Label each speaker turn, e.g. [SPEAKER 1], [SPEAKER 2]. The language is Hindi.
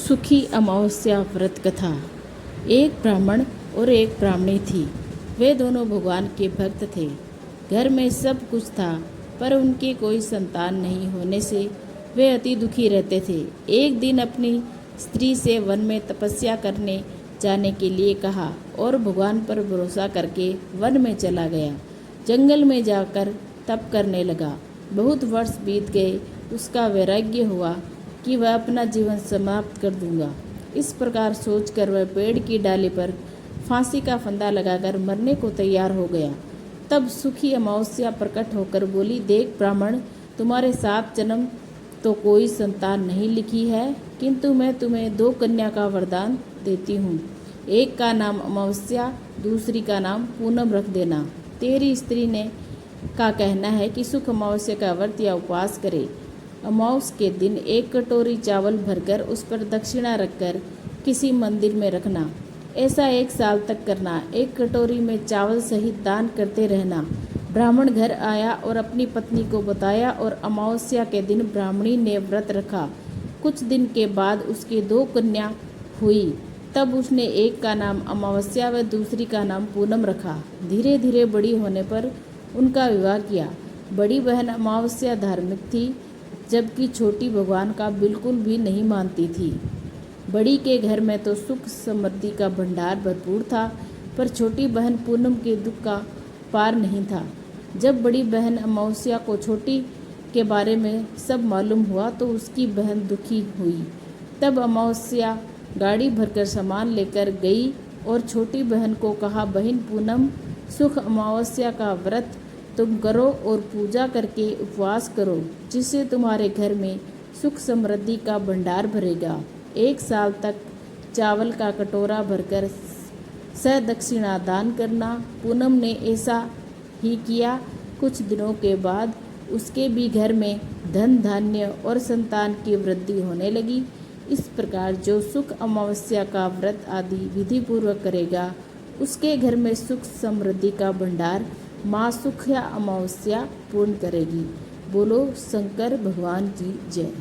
[SPEAKER 1] सुखी अमावस्या व्रत कथा। एक ब्राह्मण और एक ब्राह्मणी थी। वे दोनों भगवान के भक्त थे। घर में सब कुछ था, पर उनके कोई संतान नहीं होने से वे अति दुखी रहते थे। एक दिन अपनी स्त्री से वन में तपस्या करने जाने के लिए कहा और भगवान पर भरोसा करके वन में चला गया। जंगल में जाकर तप करने लगा। बहुत वर्ष बीत गए। उसका वैराग्य हुआ कि वह अपना जीवन समाप्त कर दूंगा। इस प्रकार सोचकर वह पेड़ की डाली पर फांसी का फंदा लगाकर मरने को तैयार हो गया। तब सुखी अमावस्या प्रकट होकर बोली, देख ब्राह्मण, तुम्हारे 7 जन्म तो कोई संतान नहीं लिखी है, किंतु मैं तुम्हें 2 कन्या का वरदान देती हूँ। एक का नाम अमावस्या, दूसरी का नाम पूनम रख देना। तेरी स्त्री ने का कहना है कि सुख अमावस्या का व्रत या उपवास करे। अमावस के दिन 1 कटोरी चावल भरकर उस पर दक्षिणा रखकर किसी मंदिर में रखना। ऐसा 1 साल तक करना। 1 कटोरी में चावल सहित दान करते रहना। ब्राह्मण घर आया और अपनी पत्नी को बताया और अमावस्या के दिन ब्राह्मणी ने व्रत रखा। कुछ दिन के बाद उसकी 2 कन्या हुई। तब उसने एक का नाम अमावस्या व दूसरी का नाम पूनम रखा। धीरे धीरे बड़ी होने पर उनका विवाह किया। बड़ी बहन अमावस्या धार्मिक थी, जबकि छोटी भगवान का बिल्कुल भी नहीं मानती थी। बड़ी के घर में तो सुख समृद्धि का भंडार भरपूर था, पर छोटी बहन पूनम के दुख का पार नहीं था। जब बड़ी बहन अमावस्या को छोटी के बारे में सब मालूम हुआ तो उसकी बहन दुखी हुई। तब अमावस्या गाड़ी भरकर सामान लेकर गई और छोटी बहन को कहा, बहन पूनम, सुख अमावस्या का व्रत तुम करो और पूजा करके उपवास करो, जिससे तुम्हारे घर में सुख समृद्धि का भंडार भरेगा। 1 साल तक चावल का कटोरा भरकर सदक्षिणा दान करना। पूनम ने ऐसा ही किया। कुछ दिनों के बाद उसके भी घर में धन धान्य और संतान की वृद्धि होने लगी। इस प्रकार जो सुख अमावस्या का व्रत आदि विधि पूर्वक करेगा, उसके घर में सुख समृद्धि का भंडार माँ सुख या अमावस्या पूर्ण करेगी। बोलो शंकर भगवान की जय।